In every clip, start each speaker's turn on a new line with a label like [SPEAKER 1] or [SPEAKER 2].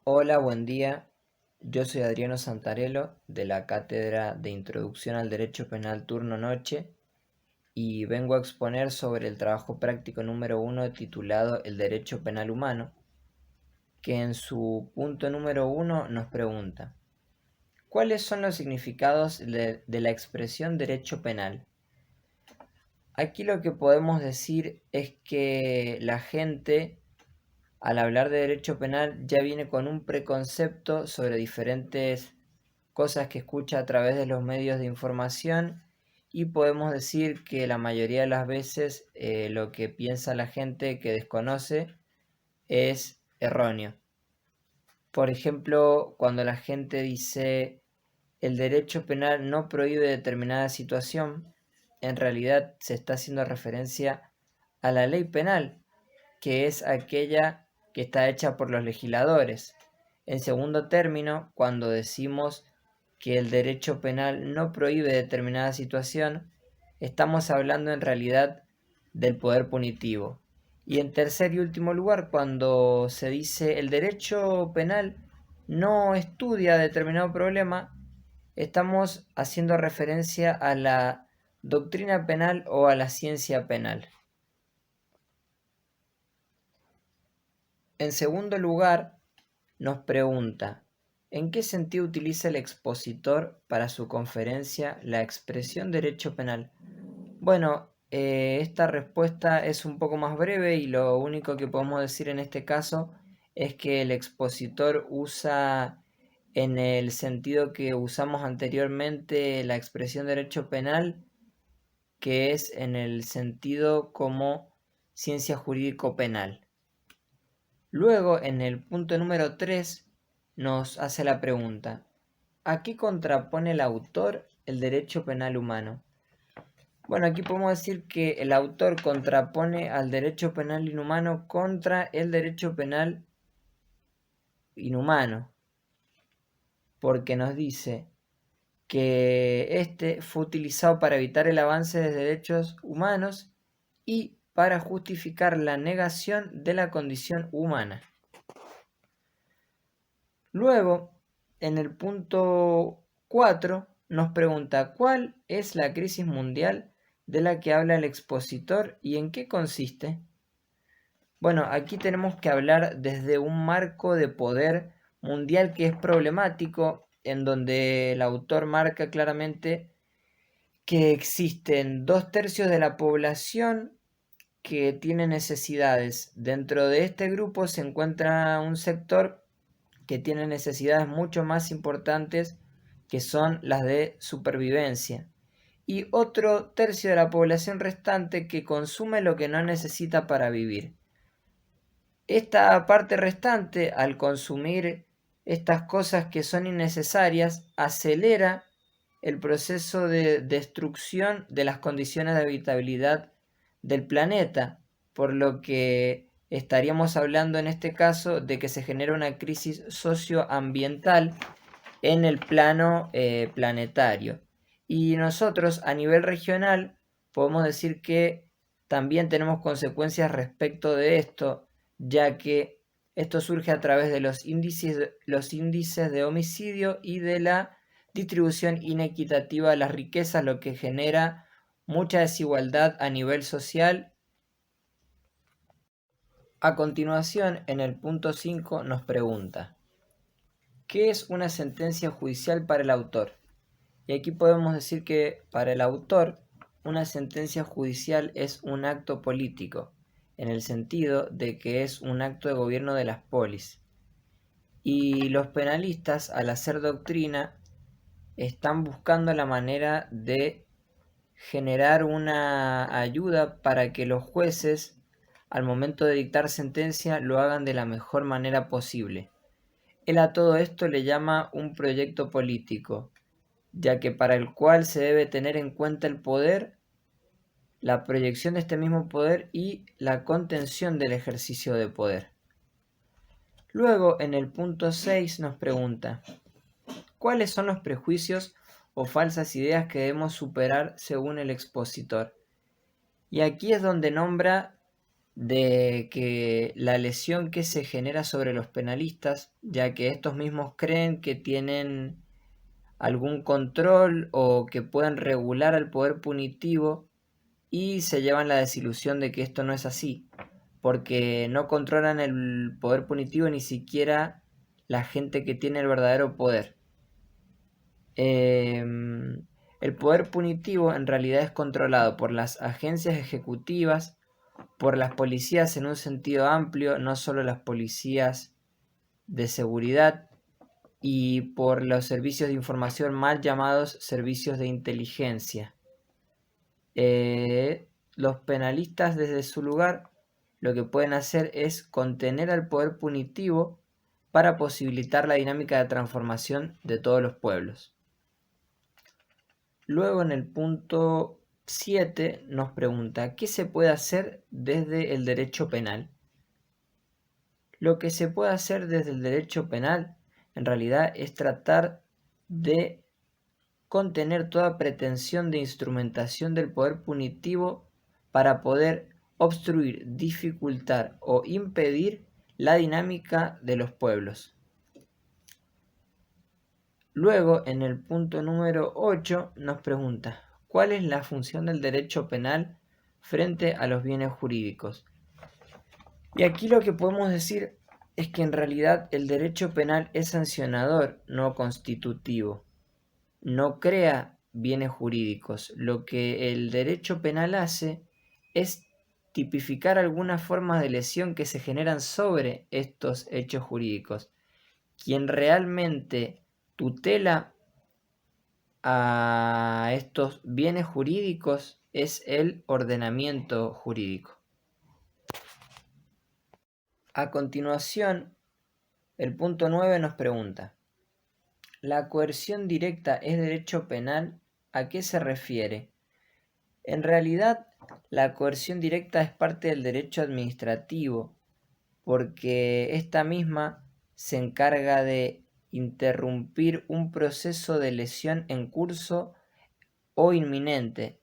[SPEAKER 1] Hola, buen día. Yo soy Adriano Santarello de la Cátedra de Introducción al Derecho Penal Turno Noche y vengo a exponer sobre el trabajo práctico número 1 titulado El Derecho Penal Humano, que en su punto número 1 nos pregunta: ¿cuáles son los significados de la expresión derecho penal? Aquí lo que podemos decir es que la gente, al hablar de derecho penal, ya viene con un preconcepto sobre diferentes cosas que escucha a través de los medios de información, y podemos decir que la mayoría de las veces lo que piensa la gente que desconoce es erróneo. Por ejemplo, cuando la gente dice el derecho penal no prohíbe determinada situación, en realidad se está haciendo referencia a la ley penal, que es aquella que está hecha por los legisladores. En segundo término, cuando decimos que el derecho penal no prohíbe determinada situación, estamos hablando en realidad del poder punitivo. Y en tercer y último lugar, cuando se dice el derecho penal no estudia determinado problema, estamos haciendo referencia a la doctrina penal o a la ciencia penal. En segundo lugar, nos pregunta: ¿en qué sentido utiliza el expositor para su conferencia la expresión derecho penal? Bueno, esta respuesta es un poco más breve y lo único que podemos decir en este caso es que el expositor usa, en el sentido que usamos anteriormente, la expresión derecho penal, que es en el sentido como ciencia jurídico-penal. Luego, en el punto número 3, nos hace la pregunta: ¿a qué contrapone el autor el derecho penal humano? Bueno, aquí podemos decir que el autor contrapone al derecho penal inhumano contra el derecho penal inhumano, porque nos dice que este fue utilizado para evitar el avance de derechos humanos y para justificar la negación de la condición humana. Luego, en el punto 4, nos pregunta: ¿cuál es la crisis mundial de la que habla el expositor y en qué consiste? Bueno, aquí tenemos que hablar desde un marco de poder mundial que es problemático, en donde el autor marca claramente que existen 2/3 de la población que tiene necesidades. Dentro de este grupo se encuentra un sector que tiene necesidades mucho más importantes, que son las de supervivencia, y otro tercio de la población restante que consume lo que no necesita para vivir. Esta parte restante, al consumir estas cosas que son innecesarias, acelera el proceso de destrucción de las condiciones de habitabilidad del planeta, por lo que estaríamos hablando en este caso de que se genera una crisis socioambiental en el plano planetario. Y nosotros a nivel regional podemos decir que también tenemos consecuencias respecto de esto, ya que esto surge a través de los índices de homicidio y de la distribución inequitativa de las riquezas, lo que genera mucha desigualdad a nivel social. A continuación, en el punto 5 nos pregunta: ¿qué es una sentencia judicial para el autor? Y aquí podemos decir que para el autor una sentencia judicial es un acto político, en el sentido de que es un acto de gobierno de las polis. Y los penalistas, al hacer doctrina, están buscando la manera de generar una ayuda para que los jueces, al momento de dictar sentencia, lo hagan de la mejor manera posible. Él a todo esto le llama un proyecto político, ya que para el cual se debe tener en cuenta el poder, la proyección de este mismo poder y la contención del ejercicio de poder. Luego, en el punto 6 nos pregunta: ¿cuáles son los prejuicios o falsas ideas que debemos superar según el expositor? Y aquí es donde nombra de que la lesión que se genera sobre los penalistas, ya que estos mismos creen que tienen algún control o que puedan regular al poder punitivo, y se llevan la desilusión de que esto no es así, porque no controlan el poder punitivo ni siquiera la gente que tiene el verdadero poder. El poder punitivo en realidad es controlado por las agencias ejecutivas, por las policías en un sentido amplio, no solo las policías de seguridad, y por los servicios de información mal llamados servicios de inteligencia. Los penalistas desde su lugar lo que pueden hacer es contener al poder punitivo para posibilitar la dinámica de transformación de todos los pueblos. Luego en el punto 7 nos pregunta, ¿qué se puede hacer desde el derecho penal? Lo que se puede hacer desde el derecho penal en realidad es tratar de contener toda pretensión de instrumentación del poder punitivo para poder obstruir, dificultar o impedir la dinámica de los pueblos. Luego, en el punto número 8, nos pregunta, ¿cuál es la función del derecho penal frente a los bienes jurídicos? Y aquí lo que podemos decir es que en realidad el derecho penal es sancionador, no constitutivo. No crea bienes jurídicos. Lo que el derecho penal hace es tipificar algunas formas de lesión que se generan sobre estos hechos jurídicos. Quien realmente tutela a estos bienes jurídicos es el ordenamiento jurídico. A continuación, el punto 9 nos pregunta, ¿la coerción directa es derecho penal? ¿A qué se refiere? En realidad, la coerción directa es parte del derecho administrativo, porque esta misma se encarga de interrumpir un proceso de lesión en curso o inminente.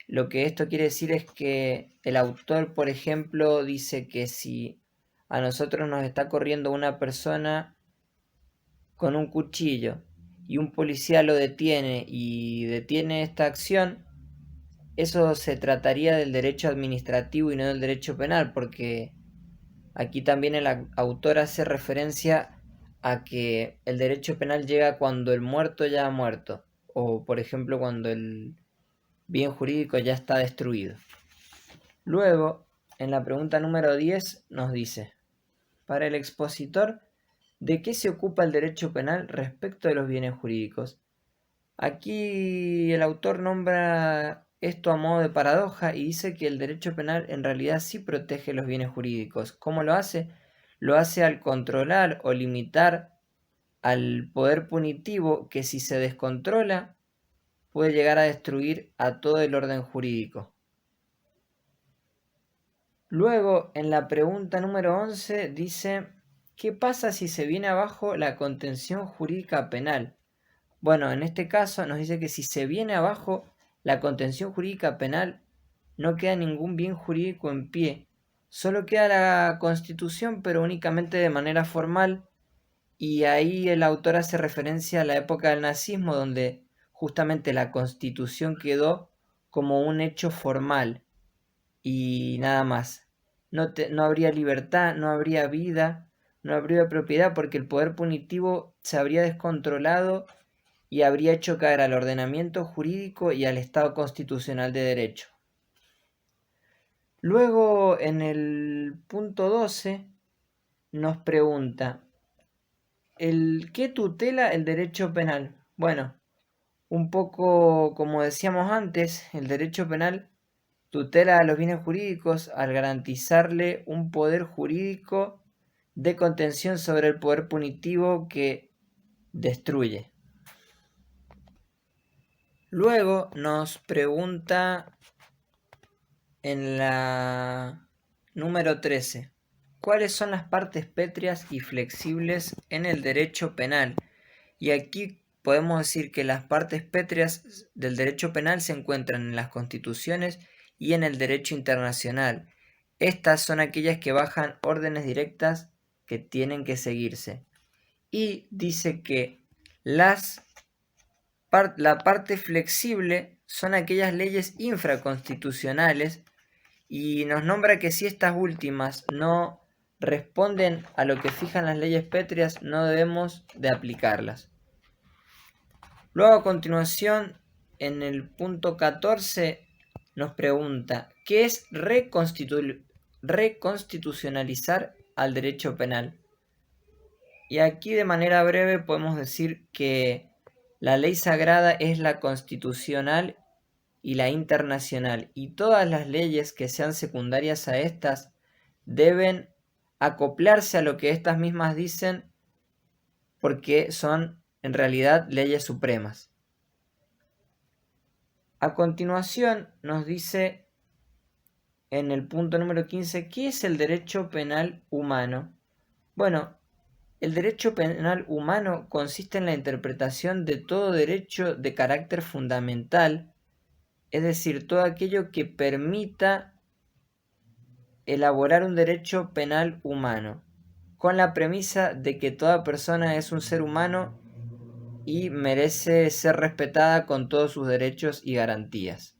[SPEAKER 1] Lo que esto quiere decir es que el autor, por ejemplo, dice que si a nosotros nos está corriendo una persona con un cuchillo y un policía lo detiene y detiene esta acción, eso se trataría del derecho administrativo y no del derecho penal, porque aquí también el autor hace referencia a que el derecho penal llega cuando el muerto ya ha muerto, o por ejemplo cuando el bien jurídico ya está destruido. Luego, en la pregunta número 10 nos dice, para el expositor, ¿de qué se ocupa el derecho penal respecto de los bienes jurídicos? Aquí el autor nombra esto a modo de paradoja y dice que el derecho penal en realidad sí protege los bienes jurídicos. ¿Cómo lo hace? Lo hace al controlar o limitar al poder punitivo que, si se descontrola, puede llegar a destruir a todo el orden jurídico. Luego, en la pregunta número 11 dice, ¿qué pasa si se viene abajo la contención jurídica penal? Bueno, en este caso nos dice que si se viene abajo la contención jurídica penal, no queda ningún bien jurídico en pie. Solo queda la Constitución, pero únicamente de manera formal. Y ahí el autor hace referencia a la época del nazismo, donde justamente la Constitución quedó como un hecho formal y nada más. No habría libertad, no habría vida, no habría propiedad, porque el poder punitivo se habría descontrolado y habría hecho caer al ordenamiento jurídico y al Estado constitucional de derecho. Luego, en el punto 12, nos pregunta, ¿qué tutela el derecho penal? Bueno, un poco como decíamos antes, el derecho penal tutela a los bienes jurídicos al garantizarle un poder jurídico de contención sobre el poder punitivo que destruye. Luego nos pregunta en la número 13, ¿cuáles son las partes pétreas y flexibles en el derecho penal? Y aquí podemos decir que las partes pétreas del derecho penal se encuentran en las constituciones y en el derecho internacional. Estas son aquellas que bajan órdenes directas que tienen que seguirse. Y dice que la parte flexible son aquellas leyes infraconstitucionales y nos nombra que si estas últimas no responden a lo que fijan las leyes pétreas, no debemos de aplicarlas. Luego, a continuación, en el punto 14, nos pregunta, ¿qué es reconstitucionalizar al derecho penal? Y aquí de manera breve podemos decir que la ley sagrada es la constitucional y la internacional, y todas las leyes que sean secundarias a estas deben acoplarse a lo que estas mismas dicen, porque son en realidad leyes supremas. A continuación nos dice en el punto número 15, ¿qué es el derecho penal humano? Bueno, el derecho penal humano consiste en la interpretación de todo derecho de carácter fundamental, es decir, todo aquello que permita elaborar un derecho penal humano, con la premisa de que toda persona es un ser humano y merece ser respetada con todos sus derechos y garantías.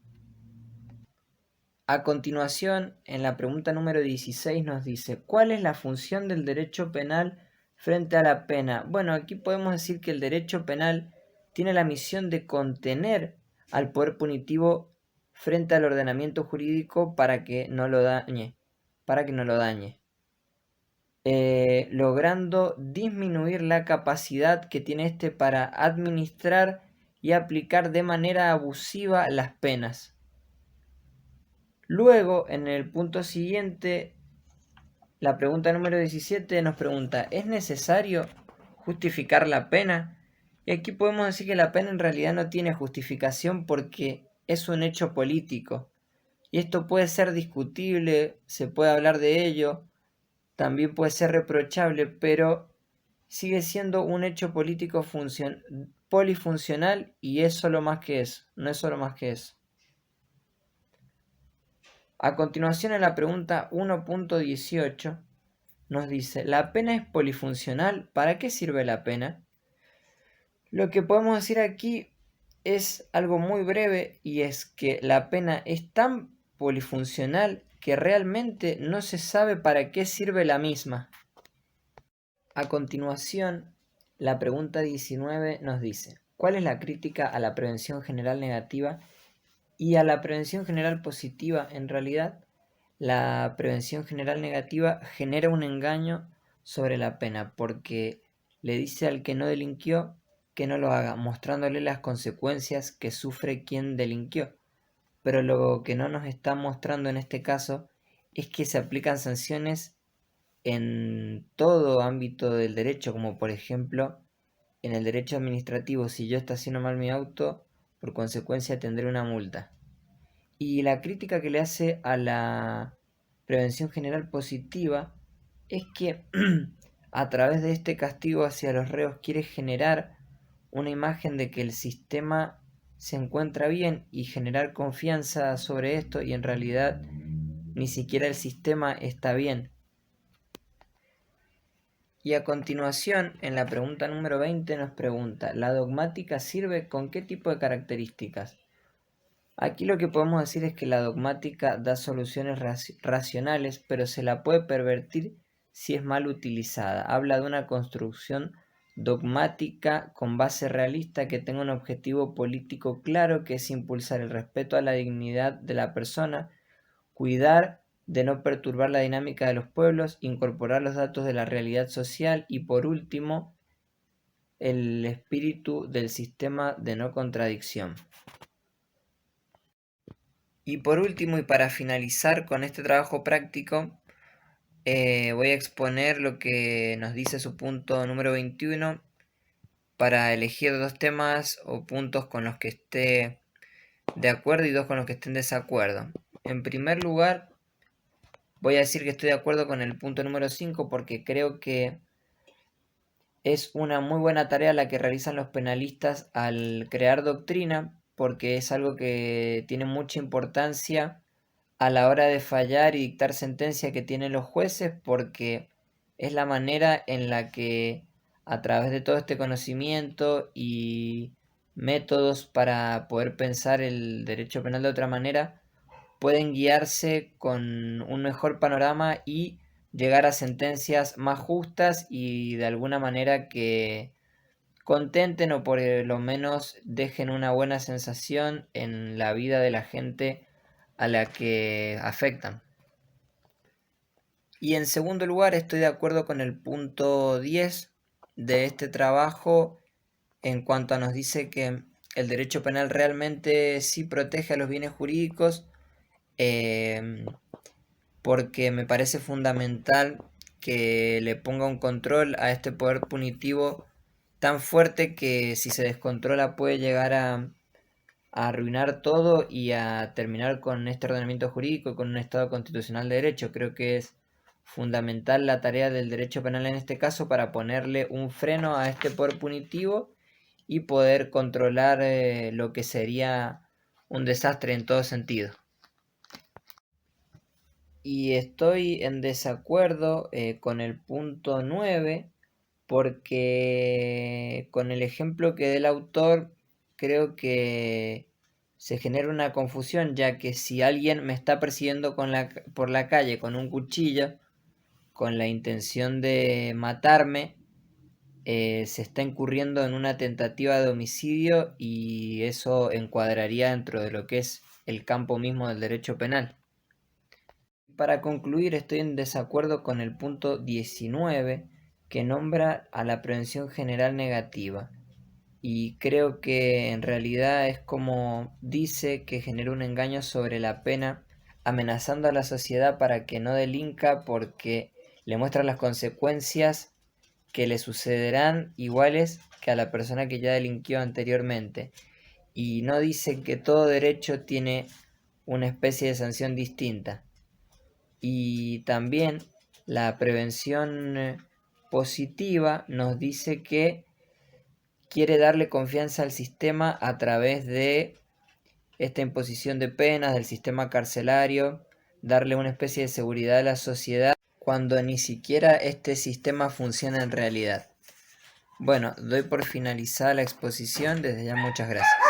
[SPEAKER 1] A continuación, en la pregunta número 16 nos dice, ¿cuál es la función del derecho penal frente a la pena? Bueno, aquí podemos decir que el derecho penal tiene la misión de contener al poder punitivo frente al ordenamiento jurídico para que no lo dañe, logrando disminuir la capacidad que tiene éste para administrar y aplicar de manera abusiva las penas. Luego, en el punto siguiente, la pregunta número 17 nos pregunta, ¿es necesario justificar la pena? Y aquí podemos decir que la pena en realidad no tiene justificación porque es un hecho político. Y esto puede ser discutible, se puede hablar de ello, también puede ser reprochable, pero sigue siendo un hecho político polifuncional y es solo más que eso, no es solo más que eso. A continuación, en la pregunta 1.18 nos dice, ¿la pena es polifuncional? ¿Para qué sirve la pena? Lo que podemos decir aquí es algo muy breve y es que la pena es tan polifuncional que realmente no se sabe para qué sirve la misma. A continuación, la pregunta 19 nos dice, ¿cuál es la crítica a la prevención general negativa y a la prevención general positiva? En realidad, la prevención general negativa genera un engaño sobre la pena porque le dice al que no delinquió que no lo haga, mostrándole las consecuencias que sufre quien delinquió. Pero lo que no nos está mostrando en este caso es que se aplican sanciones en todo ámbito del derecho, como por ejemplo en el derecho administrativo, si yo estaciono mal mi auto, por consecuencia tendré una multa. Y la crítica que le hace a la prevención general positiva es que a través de este castigo hacia los reos quiere generar una imagen de que el sistema se encuentra bien y generar confianza sobre esto, y en realidad ni siquiera el sistema está bien. Y a continuación, en la pregunta número 20 nos pregunta, ¿la dogmática sirve con qué tipo de características? Aquí lo que podemos decir es que la dogmática da soluciones racionales, pero se la puede pervertir si es mal utilizada. Habla de una construcción dogmática con base realista que tenga un objetivo político claro, que es impulsar el respeto a la dignidad de la persona, cuidar de no perturbar la dinámica de los pueblos, incorporar los datos de la realidad social y, por último, el espíritu del sistema de no contradicción. Y por último, y para finalizar con este trabajo práctico, voy a exponer lo que nos dice su punto número 21 para elegir dos temas o puntos con los que esté de acuerdo y dos con los que esté en desacuerdo. En primer lugar, voy a decir que estoy de acuerdo con el punto número 5 porque creo que es una muy buena tarea la que realizan los penalistas al crear doctrina, porque es algo que tiene mucha importancia a la hora de fallar y dictar sentencia que tienen los jueces, porque es la manera en la que a través de todo este conocimiento y métodos para poder pensar el derecho penal de otra manera, pueden guiarse con un mejor panorama y llegar a sentencias más justas y de alguna manera que contenten o por lo menos dejen una buena sensación en la vida de la gente a la que afectan. Y en segundo lugar, estoy de acuerdo con el punto 10 de este trabajo en cuanto a nos dice que el derecho penal realmente sí protege a los bienes jurídicos, porque me parece fundamental que le ponga un control a este poder punitivo tan fuerte que si se descontrola puede llegar a arruinar todo y a terminar con este ordenamiento jurídico, con un Estado constitucional de derecho. Creo que es fundamental la tarea del derecho penal en este caso para ponerle un freno a este poder punitivo y poder controlar lo que sería un desastre en todo sentido. Y estoy en desacuerdo con el punto 9 porque con el ejemplo que dé el autor creo que se genera una confusión, ya que si alguien me está persiguiendo por la calle con un cuchillo con la intención de matarme, se está incurriendo en una tentativa de homicidio y eso encuadraría dentro de lo que es el campo mismo del derecho penal. Para concluir, estoy en desacuerdo con el punto 19 que nombra a la prevención general negativa. Y creo que en realidad es como dice que genera un engaño sobre la pena, amenazando a la sociedad para que no delinca porque le muestra las consecuencias que le sucederán iguales que a la persona que ya delinquió anteriormente. Y no dice que todo derecho tiene una especie de sanción distinta. Y también la prevención positiva nos dice que quiere darle confianza al sistema a través de esta imposición de penas, del sistema carcelario, darle una especie de seguridad a la sociedad cuando ni siquiera este sistema funciona en realidad. Bueno, doy por finalizada la exposición, desde ya muchas gracias.